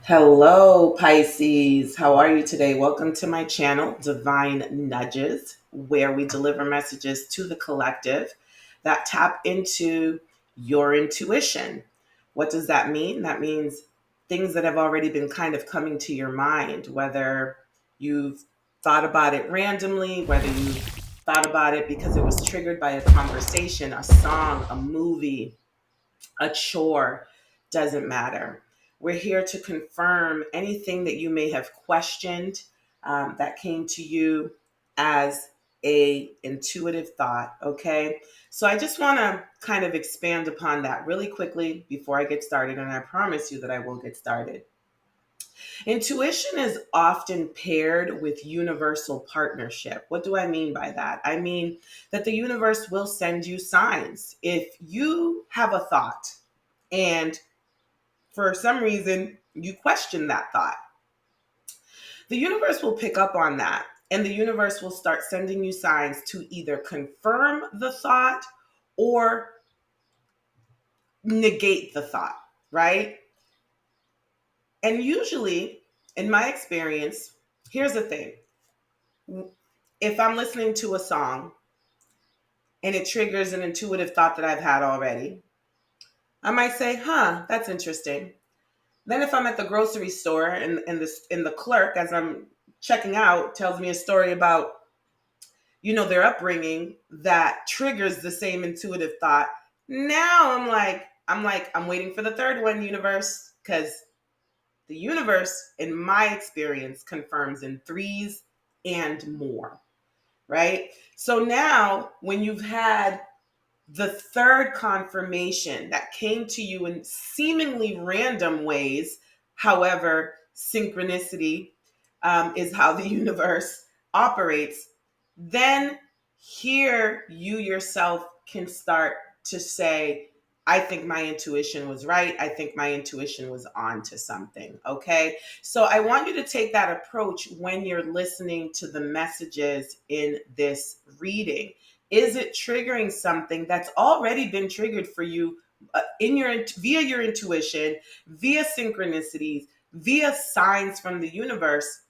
Hello, Pisces. How are you today? Welcome to my channel, Divine Nudges, where we deliver messages to the collective that tap into your intuition. What does that mean? That means things that have already been kind of coming to your mind, whether you've thought about it randomly, whether you've thought about it because it was triggered by a conversation, a song, a movie, a chore, doesn't matter. We're here to confirm anything that you may have questioned that came to you as a intuitive thought. Okay, so I just want to kind of expand upon that really quickly before I get started, and I promise you that I will get started. Intuition is often paired with universal partnership. What do I mean by that? I mean that the universe will send you signs. If you have a thought and for some reason you question that thought, the universe will pick up on that and the universe will start sending you signs to either confirm the thought or negate the thought, right? And usually, in my experience, here's the thing: if I'm listening to a song and it triggers an intuitive thought that I've had already, I might say, that's interesting. Then if I'm at the grocery store and the clerk, as I'm checking out, tells me a story about, their upbringing that triggers the same intuitive thought. Now I'm waiting for the third one, universe, because the universe, in my experience, confirms in threes and more, right? So now when you've had the third confirmation that came to you in seemingly random ways, however, synchronicity is how the universe operates, then here you yourself can start to say, I think my intuition was right. I think my intuition was on to something. Okay. So I want you to take that approach when you're listening to the messages in this reading. Is it triggering something that's already been triggered for you in your via your intuition, via synchronicities, via signs from the universe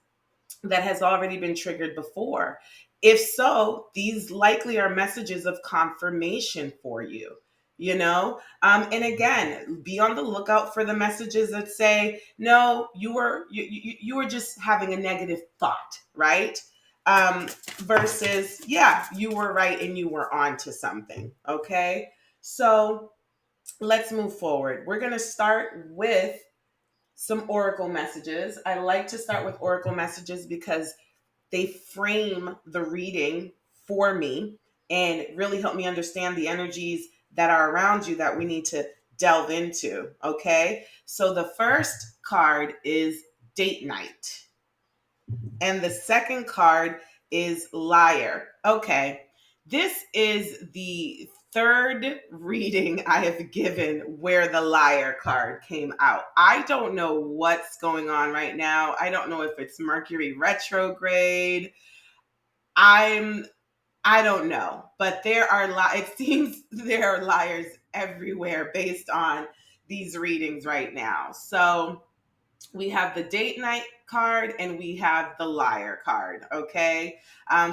that has already been triggered before? If so, these likely are messages of confirmation for you. And again, be on the lookout for the messages that say, no, you were just having a negative thought, right? Versus, yeah, you were right and you were on to something. Okay, so let's move forward. We're going to start with some oracle messages. I like to start with oracle messages because they frame the reading for me and really help me understand the energies that are around you that we need to delve into. Okay, so the first card is date night, and the second card is liar. Okay, this is the third reading I have given where the liar card came out. I don't know what's going on right now. I don't know if it's Mercury retrograde. I'm I don't know, but it seems there are liars everywhere based on these readings right now. So we have the date night card and we have the liar card. Okay,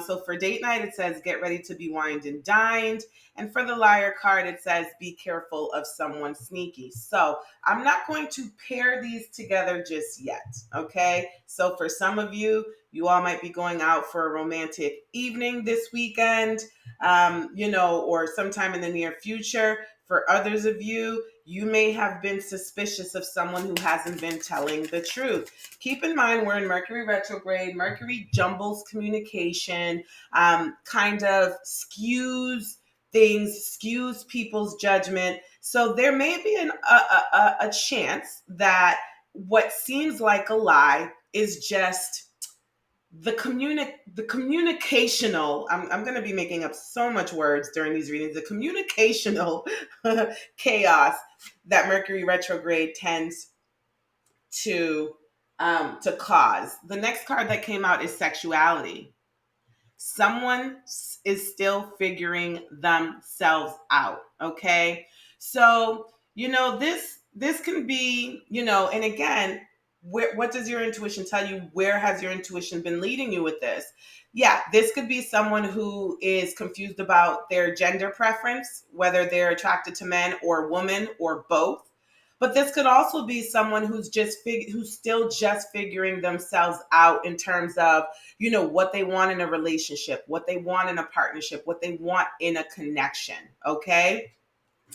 so for date night it says get ready to be wined and dined, and for the liar card it says be careful of someone sneaky. So I'm not going to pair these together just yet. Okay, so for some of you, you all might be going out for a romantic evening this weekend, or sometime in the near future. For others of you, you may have been suspicious of someone who hasn't been telling the truth. Keep in mind, we're in Mercury retrograde. Mercury jumbles communication, kind of skews things, skews people's judgment. So there may be a chance that what seems like a lie is just the communicational. I'm going to be making up so much words during these readings. The communicational chaos that Mercury retrograde tends to cause. The next card that came out is sexuality. Someone is still figuring themselves out. Okay, so this can be, and again, what does your intuition tell you? Where has your intuition been leading you with this? Yeah, this could be someone who is confused about their gender preference, whether they're attracted to men or women or both. But this could also be someone who's who's still just figuring themselves out in terms of, what they want in a relationship, what they want in a partnership, what they want in a connection. Okay?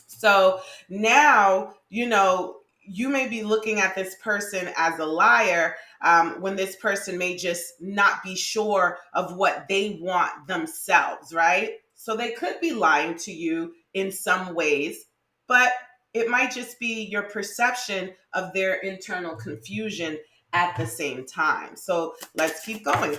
So now, you may be looking at this person as a liar, when this person may just not be sure of what they want themselves, right? So they could be lying to you in some ways, but it might just be your perception of their internal confusion at the same time. So let's keep going.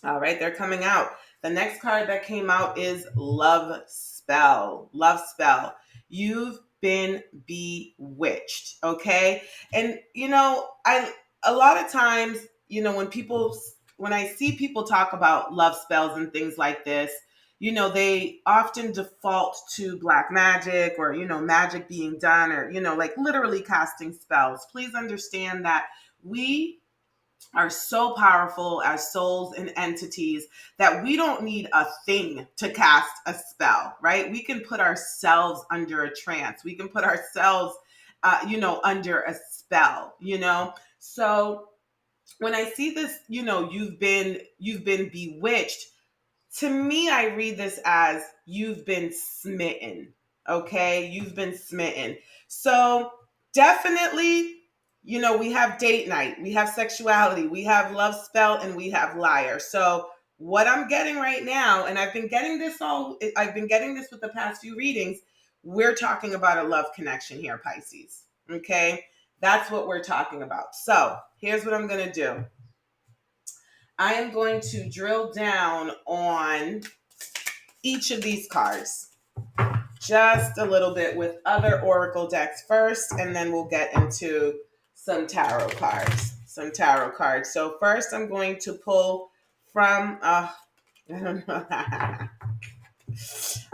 All right, they're coming out. The next card that came out is Love Spell. Love Spell. You've been bewitched, okay? And I a lot of times, when I see people talk about love spells and things like this, they often default to black magic, or magic being done, or like literally casting spells. Please understand that we are so powerful as souls and entities that we don't need a thing to cast a spell, right? We can put ourselves under a trance. We can put ourselves, under a spell, So when I see this, you've been bewitched, to me, I read this as you've been smitten. Okay, you've been smitten. So definitely, we have date night, we have sexuality, we have love spell, and we have liar. So what I'm getting right now, and I've been getting this with the past few readings, we're talking about a love connection here, Pisces. Okay, that's what we're talking about. So here's what I'm going to do. I am going to drill down on each of these cards just a little bit with other oracle decks first, and then we'll get into some tarot cards. So first, I'm going to pull from. I don't know.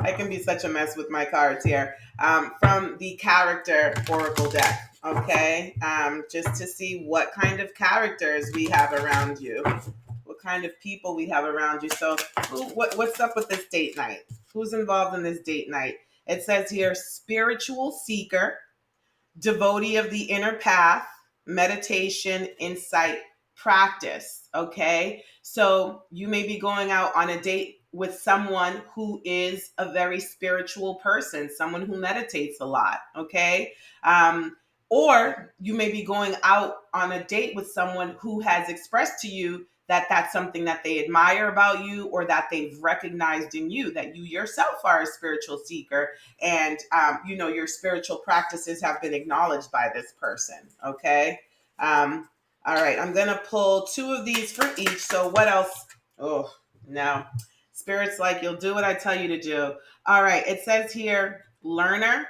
I can be such a mess with my cards here. From the character oracle deck. Okay, just to see what kind of characters we have around you, what kind of people we have around you. So, what's up with this date night? Who's involved in this date night? It says here, spiritual seeker, devotee of the inner path, meditation, insight, practice. Okay. So you may be going out on a date with someone who is a very spiritual person, someone who meditates a lot. Okay. Or you may be going out on a date with someone who has expressed to you that that's something that they admire about you, or that they've recognized in you, that you yourself are a spiritual seeker, and your spiritual practices have been acknowledged by this person. Okay. All right, I'm gonna pull two of these for each. So what else? Oh, no. Spirit's like, you'll do what I tell you to do. All right, it says here, learner,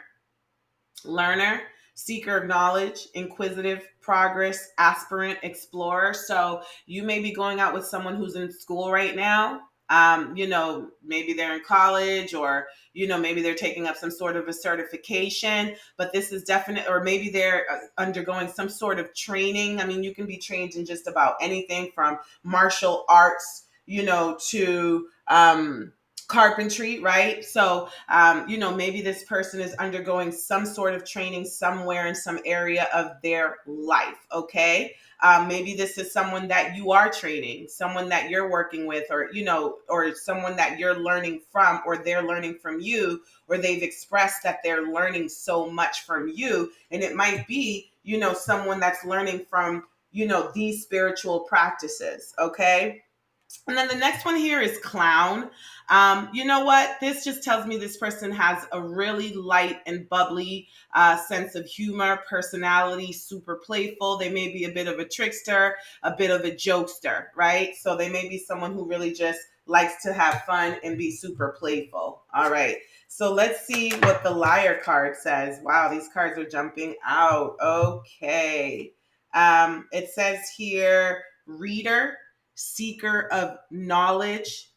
seeker of knowledge, inquisitive, progress, aspirant, explorer. So you may be going out with someone who's in school right now. Maybe they're in college, or maybe they're taking up some sort of a certification, but this is definite, or maybe they're undergoing some sort of training. I mean, you can be trained in just about anything from martial arts, to carpentry, right? So, maybe this person is undergoing some sort of training somewhere in some area of their life. Okay. Maybe this is someone that you are training, someone that you're working with, or someone that you're learning from, or they're learning from you, or they've expressed that they're learning so much from you. And it might be, someone that's learning from, these spiritual practices. Okay. And then the next one here is clown. You know what? This just tells me this person has a really light and bubbly sense of humor, personality, super playful. They may be a bit of a trickster, a bit of a jokester, right? So they may be someone who really just likes to have fun and be super playful. All right. So let's see what the liar card says. Wow, these cards are jumping out. Okay. It says here, reader, seeker of knowledge,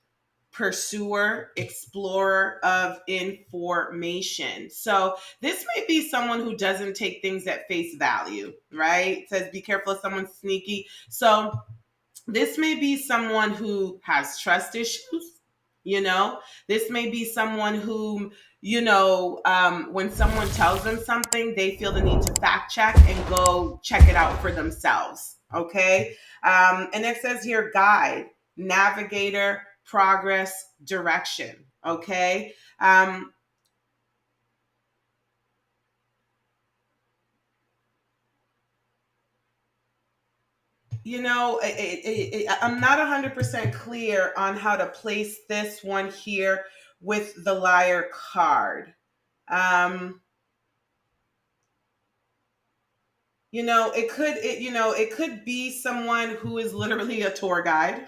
pursuer, explorer of information. So this may be someone who doesn't take things at face value, right? It says be careful if someone's sneaky. So this may be someone who has trust issues. This may be someone who, when someone tells them something, they feel the need to fact check and go check it out for themselves. Okay. And it says here guide, navigator, progress, direction. Okay. I'm not 100% clear on how to place this one here with the liar card. Um, it could be someone who is literally a tour guide,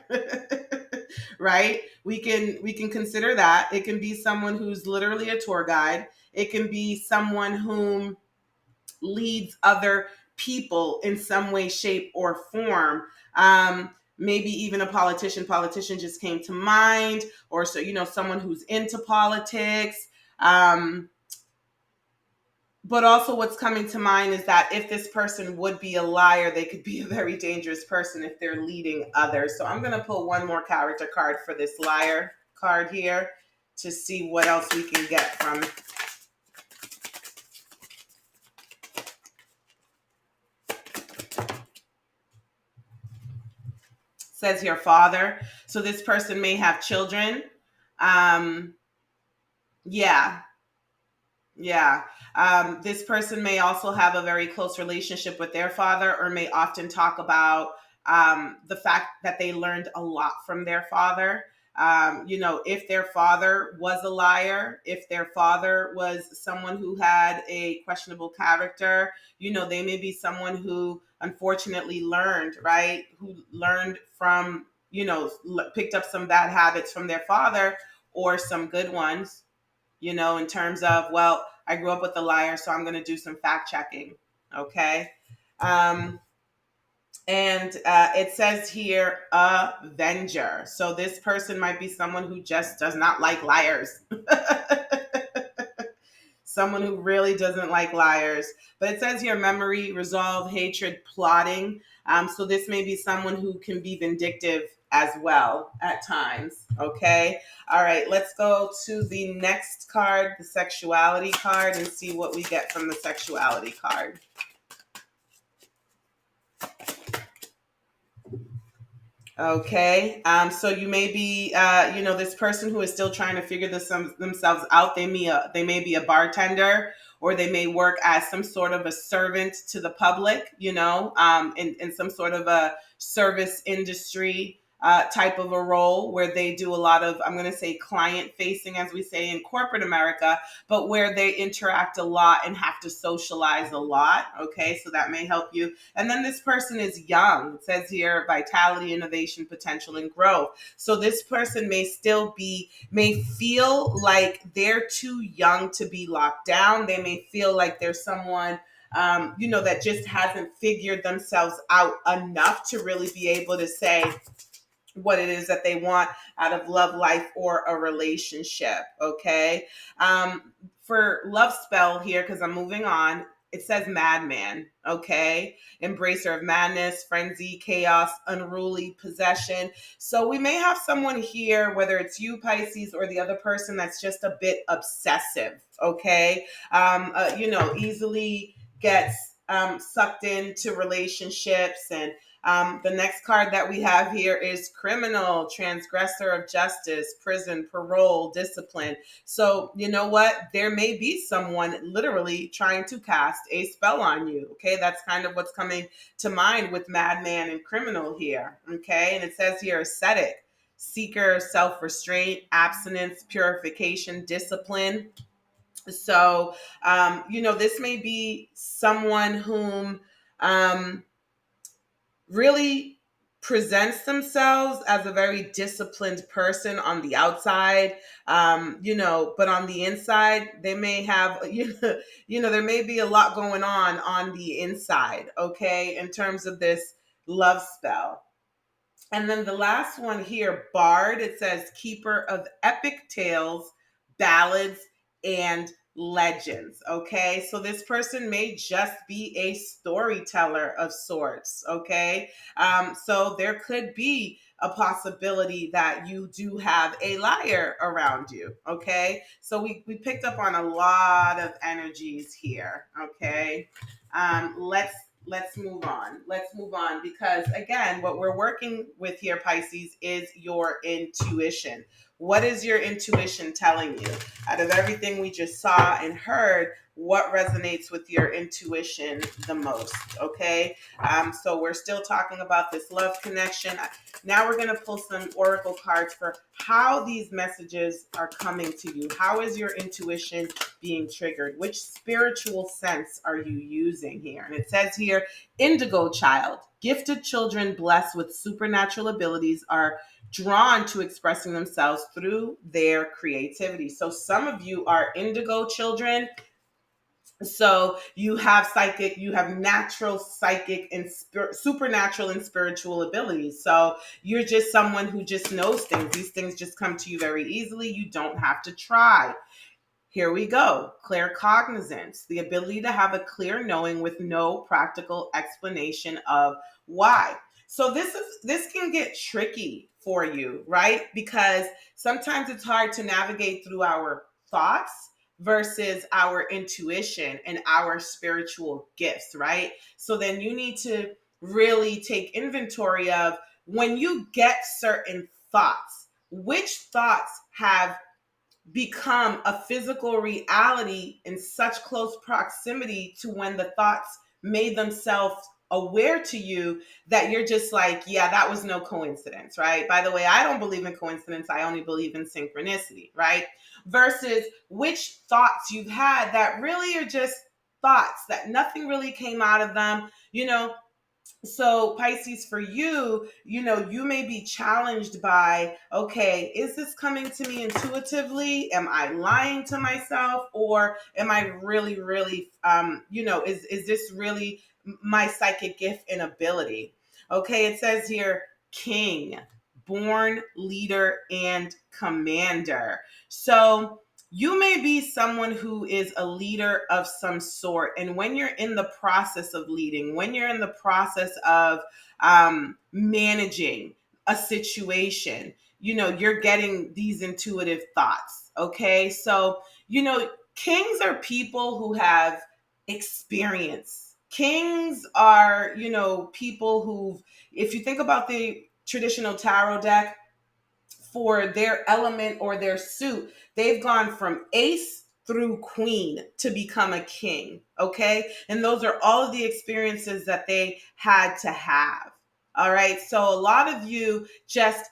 right? We can consider that. It can be someone who's literally a tour guide. It can be someone whom leads other people in some way, shape, or form. Maybe even a politician. Politician just came to mind, or so someone who's into politics. But also, what's coming to mind is that if this person would be a liar, they could be a very dangerous person if they're leading others. So I'm going to pull one more character card for this liar card here to see what else we can get from. Says here father, so this person may have children. um yeah, yeah. This person may also have a very close relationship with their father, or may often talk about the fact that they learned a lot from their father. If their father was a liar, if their father was someone who had a questionable character, they may be someone who unfortunately learned, right? Who learned from, picked up some bad habits from their father, or some good ones, in terms of, well, I grew up with a liar, so I'm going to do some fact checking. Okay. Um, and it says here, avenger. So this person might be someone who just does not like liars. Someone who really doesn't like liars. But it says here memory, resolve, hatred, plotting. So this may be someone who can be vindictive as well at times. Okay. All right. Let's go to the next card, the sexuality card, and see what we get from the sexuality card. Okay. So you may be, this person who is still trying to figure themselves out. They may be a bartender, or they may work as some sort of a servant to the public, in some sort of a service industry type of a role, where they do a lot of, I'm going to say, client facing, as we say in corporate America, but where they interact a lot and have to socialize a lot. Okay. So that may help you. And then this person is young. It says here vitality, innovation, potential, and growth. So this person may feel like they're too young to be locked down. They may feel like there's someone, that just hasn't figured themselves out enough to really be able to say what it is that they want out of love life or a relationship. Okay. For love spell here, because I'm moving on, it says madman. Okay. Embracer of madness, frenzy, chaos, unruly, possession. So we may have someone here, whether it's you, Pisces, or the other person, that's just a bit obsessive. Okay. Easily gets sucked into relationships. And the next card that we have here is criminal, transgressor of justice, prison, parole, discipline. So, you know what? There may be someone literally trying to cast a spell on you. Okay. That's kind of what's coming to mind with madman and criminal here. Okay. And it says here ascetic, seeker, self restraint, abstinence, purification, discipline. So, this may be someone whom, really presents themselves as a very disciplined person on the outside, but on the inside they may have, there may be a lot going on the inside. Okay, in terms of this love spell. And then the last one here, Bard, it says keeper of epic tales, ballads, and legends. Okay, so this person may just be a storyteller of sorts. Okay, so there could be a possibility that you do have a liar around you. Okay, so we picked up on a lot of energies here. Okay, let's move on. Let's move on because again, what we're working with here, Pisces, is your intuition. What is your intuition telling you? Out of everything we just saw and heard, what resonates with your intuition the most? Okay. So we're still talking about this love connection. Now we're going to pull some oracle cards for how these messages are coming to you. How is your intuition being triggered? Which spiritual sense are you using here? And it says here, indigo child. Gifted children blessed with supernatural abilities are drawn to expressing themselves through their creativity. So some of you are indigo children, so you have psychic, you have natural psychic and supernatural and spiritual abilities. So you're just someone who just knows things. These things just come to you very easily. You don't have to try. Here we go. Claircognizance, the ability to have a clear knowing with no practical explanation of why. So this can get tricky for you, right? Because sometimes it's hard to navigate through our thoughts versus our intuition and our spiritual gifts, right? So then you need to really take inventory of when you get certain thoughts, which thoughts have become a physical reality in such close proximity to when the thoughts made themselves aware to you that you're just like, yeah, that was no coincidence, right? By the way, I don't believe in coincidence. I only believe in synchronicity, right? Versus which thoughts you've had that really are just thoughts that nothing really came out of them, so Pisces, for you, you may be challenged by, okay, is this coming to me intuitively? Am I lying to myself? Or am I really, really, is this really my psychic gift and ability? Okay, it says here, king, born leader and commander. So you may be someone who is a leader of some sort. And when you're in the process of leading, when you're in the process of managing a situation, you're getting these intuitive thoughts. Okay. So, kings are people who have experience. Kings are, people who've, if you think about the traditional tarot deck, for their element or their suit, they've gone from ace through queen to become a king. Okay. And those are all of the experiences that they had to have. All right. So a lot of you just,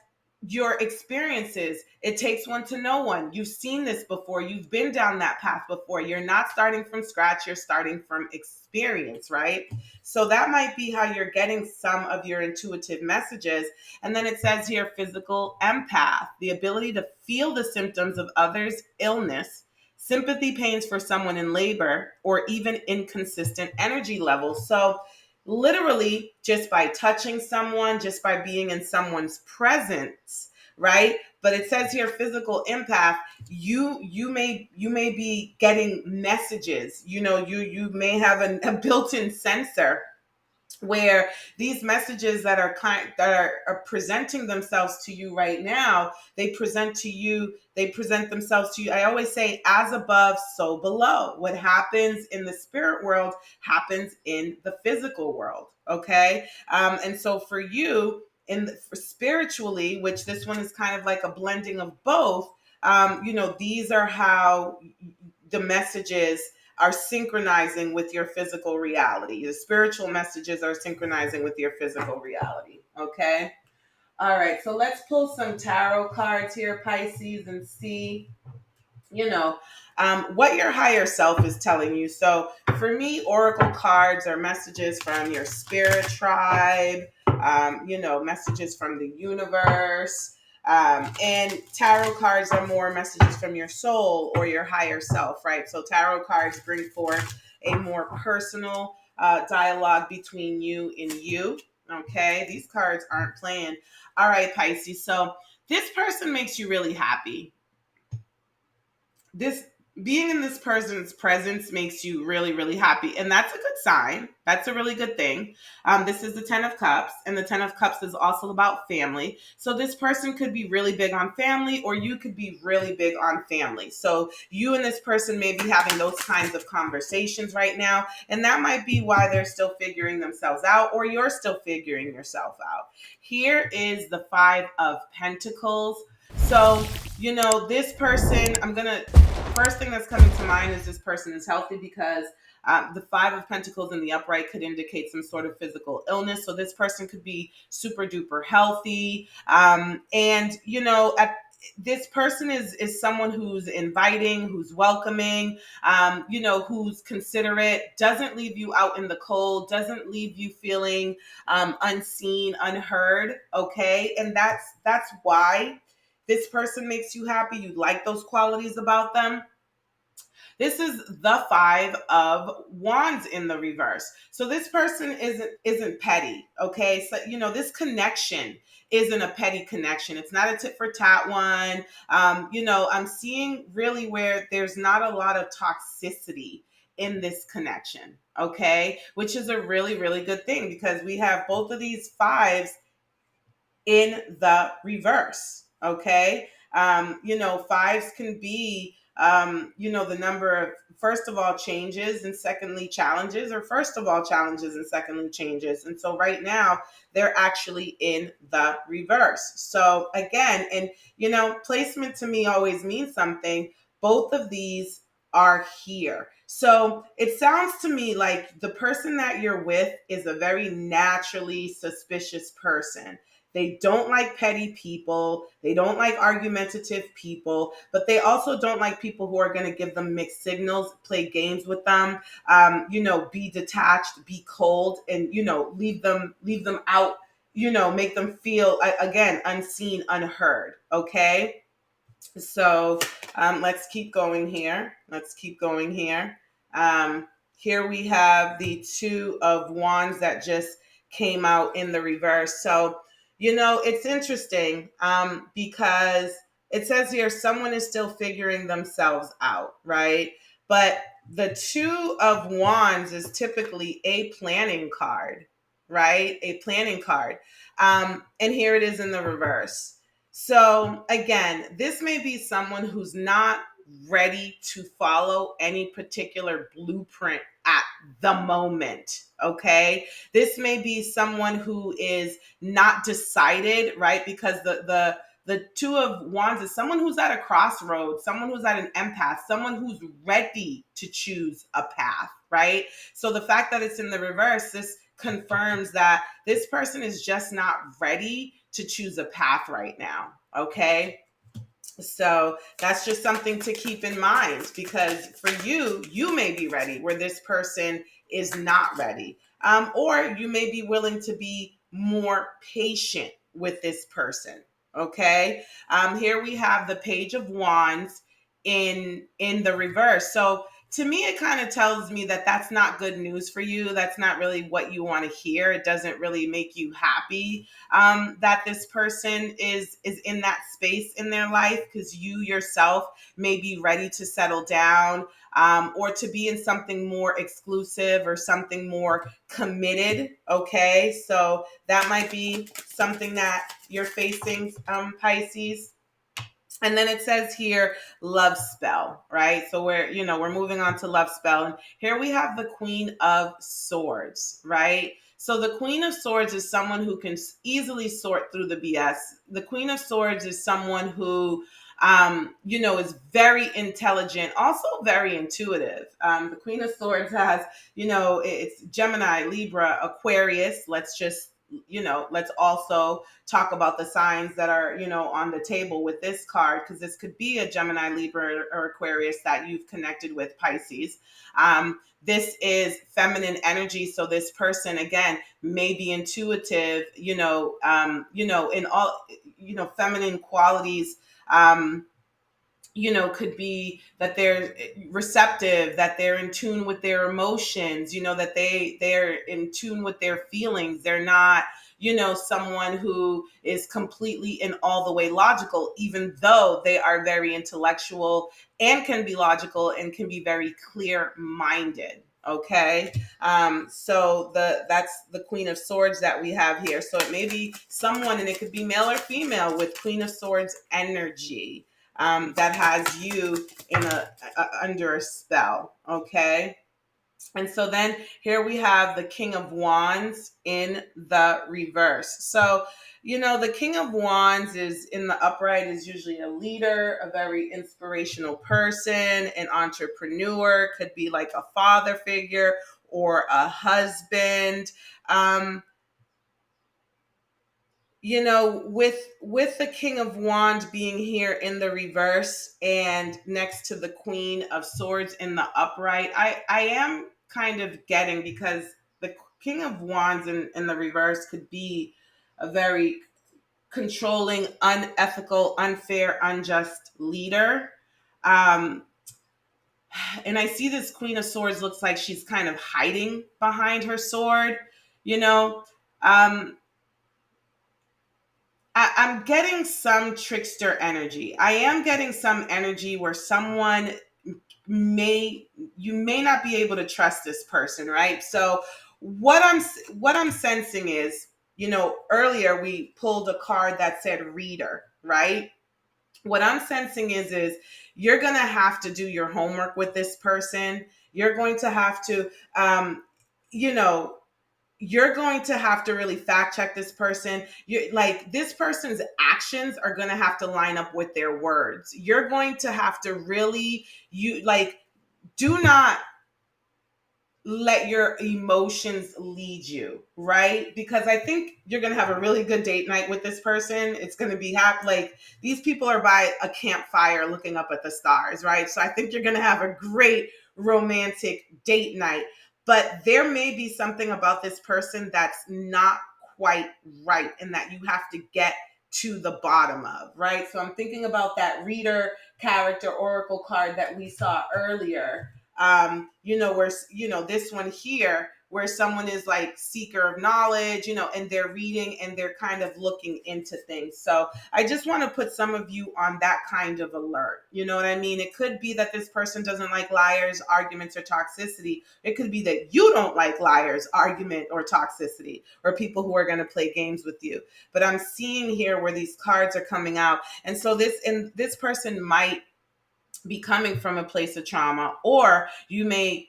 your experiences, it takes one to know one. You've seen this before. You've been down that path before. You're not starting from scratch. You're starting from experience, right? So that might be how you're getting some of your intuitive messages. And then it says here, physical empath, the ability to feel the symptoms of others' illness, sympathy pains for someone in labor, or even inconsistent energy levels. So literally just by touching someone, just by being in someone's presence, right? But it says here physical empath, you may be getting messages. You may have a built-in sensor where these messages that are presenting themselves to you right now, they present themselves to you. I always say, as above, so below. What happens in the spirit world happens in the physical world. Okay. And so for you, for spiritually, which this one is kind of like a blending of both, these are how the messages are synchronizing with your physical reality. The spiritual messages are synchronizing with your physical reality. Okay. All right. So let's pull some tarot cards here, Pisces, and see, what your higher self is telling you. So for me, oracle cards are messages from your spirit tribe, messages from the universe. And tarot cards are more messages from your soul or your higher self, right? So tarot cards bring forth a more personal dialogue between you and you. Okay, these cards aren't playing. All right, Pisces. So this person makes you really happy. This Being in this person's presence makes you really, really happy, and that's a good sign. That's a really good thing. This is the Ten of Cups, and the Ten of Cups is also about family. So this person could be really big on family, or you could be really big on family. So you and this person may be having those kinds of conversations right now, and that might be why they're still figuring themselves out, or you're still figuring yourself out. Here is the Five of Pentacles. So, this person, first thing that's coming to mind is this person is healthy, because the Five of Pentacles in the upright could indicate some sort of physical illness. So this person could be super duper healthy. And, this person is someone who's inviting, who's welcoming, who's considerate, doesn't leave you out in the cold, doesn't leave you feeling unseen, unheard. Okay. And that's why this person makes you happy. You like those qualities about them. This is the Five of Wands in the reverse. So this person isn't petty. Okay. So this connection isn't a petty connection. It's not a tit for tat one. I'm seeing really where there's not a lot of toxicity in this connection. Okay. Which is a really, really good thing, because we have both of these fives in the reverse. Okay. Fives can be, the number of, first of all, changes, and secondly, challenges, or first of all, challenges and secondly, changes. And so right now, they're actually in the reverse. So again, and, placement to me always means something. Both of these are here. So it sounds to me like the person that you're with is a very naturally suspicious person. They don't like petty people. They don't like argumentative people, but they also don't like people who are going to give them mixed signals, play games with them, be detached, be cold, and, leave them out, make them feel, again, unseen, unheard. Okay. So let's keep going here. Let's keep going here. Um, Here we have the Two of Wands that just came out in the reverse. So, it's interesting, because it says here someone is still figuring themselves out, right? But the Two of Wands is typically a planning card, right? A planning card. And here it is in the reverse. So again, this may be someone who's not ready to follow any particular blueprint at the moment. Okay. This may be someone who is not decided, right? Because the Two of Wands is someone who's at a crossroads, someone who's at an empath, someone who's ready to choose a path, right? So the fact that it's in the reverse, this confirms that this person is just not ready to choose a path right now. Okay. So that's just something to keep in mind, because for you, you may be ready where this person is not ready. Or you may be willing to be more patient with this person. Okay. Here we have the Page of Wands in the reverse. So to me, it kind of tells me that that's not good news for you. That's not really what you want to hear. It doesn't really make you happy, that this person is in that space in their life, because you yourself may be ready to settle down, or to be in something more exclusive or something more committed. Okay, so that might be something that you're facing, Pisces. And then it says here, love spell, right? So we're moving on to love spell. And here we have the Queen of Swords, right? So the Queen of Swords is someone who can easily sort through the BS. The Queen of Swords is someone who, is very intelligent, also very intuitive. The Queen of Swords has, it's Gemini, Libra, Aquarius. Let's also talk about the signs that are, on the table with this card, because this could be a Gemini, Libra, or Aquarius that you've connected with, Pisces. This is feminine energy. So this person, again, may be intuitive, in all, feminine qualities, could be that they're receptive, that they're in tune with their emotions, that they're in tune with their feelings. They're not, someone who is completely and all the way logical, even though they are very intellectual and can be logical and can be very clear minded. Okay. So that's the Queen of Swords that we have here. So it may be someone, and it could be male or female, with Queen of Swords energy, that has you in under a spell. Okay. And so then here we have the King of Wands in the reverse. So, the King of Wands is in the upright, is usually a leader, a very inspirational person, an entrepreneur, could be like a father figure or a husband. Um, with the King of Wands being here in the reverse and next to the Queen of Swords in the upright, I am kind of getting, because the King of Wands in the reverse could be a very controlling, unethical, unfair, unjust leader. um and I see this Queen of Swords looks like she's kind of hiding behind her sword. you know um I'm getting some trickster energy. I am getting some energy where someone may you may not be able to trust this person, right? So what I'm sensing is, earlier we pulled a card that said reader, right? What I'm sensing is you're going to have to do your homework with this person. You're going to have to you know you're going to have to really fact check this person. You like this person's actions are going to have to line up with their words. You're going to have to really, you like, do not let your emotions lead you, right? Because I think you're going to have a really good date night with this person. It's going to be happy. Like, these people are by a campfire looking up at the stars, right? So I think you're going to have a great romantic date night. But there may be something about this person that's not quite right and that you have to get to the bottom of, right? So I'm thinking about that reader character oracle card that we saw earlier. Where, this one here, where someone is like seeker of knowledge, and they're reading and they're kind of looking into things. So I just want to put some of you on that kind of alert. You know what I mean? It could be that this person doesn't like liars, arguments, or toxicity. It could be that you don't like liars, argument, or toxicity, or people who are going to play games with you. But I'm seeing here where these cards are coming out. And so this person might be coming from a place of trauma, or you may,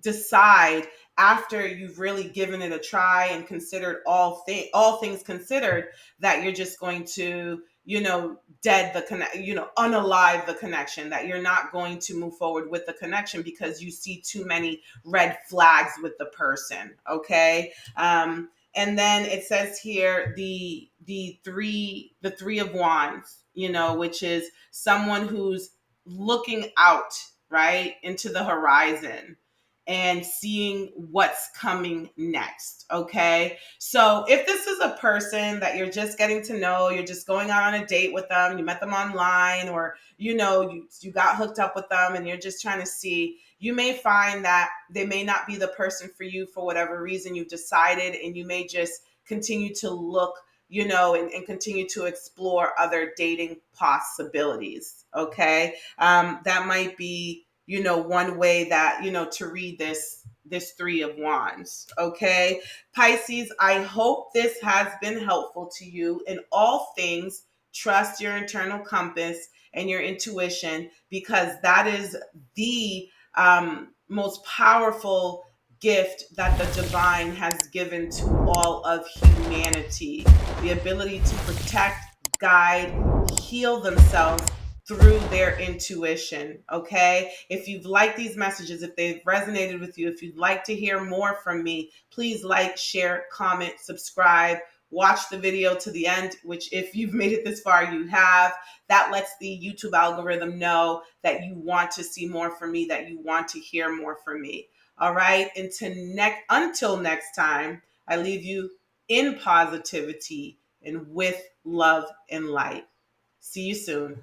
decide, after you've really given it a try and considered all things considered, that you're just going to, dead the connect, unalive the connection, that you're not going to move forward with the connection because you see too many red flags with the person. Okay. And then it says here the three of wands, which is someone who's looking out, right, into the horizon and seeing what's coming next. Okay. So if this is a person that you're just getting to know, you're just going out on a date with them, you met them online, or, you got hooked up with them and you're just trying to see, you may find that they may not be the person for you for whatever reason you've decided, and you may just continue to look, and continue to explore other dating possibilities. Okay. That might be, one way that, to read this three of wands. Okay. Pisces, I hope this has been helpful to you. In all things, trust your internal compass and your intuition, because that is the most powerful gift that the divine has given to all of humanity: the ability to protect, guide, heal themselves through their intuition. Okay. If you've liked these messages, if they've resonated with you, if you'd like to hear more from me, please like, share, comment, subscribe, watch the video to the end, which, if you've made it this far, you have. That lets the YouTube algorithm know that you want to see more from me, that you want to hear more from me. All right. Until next time, I leave you in positivity and with love and light. See you soon.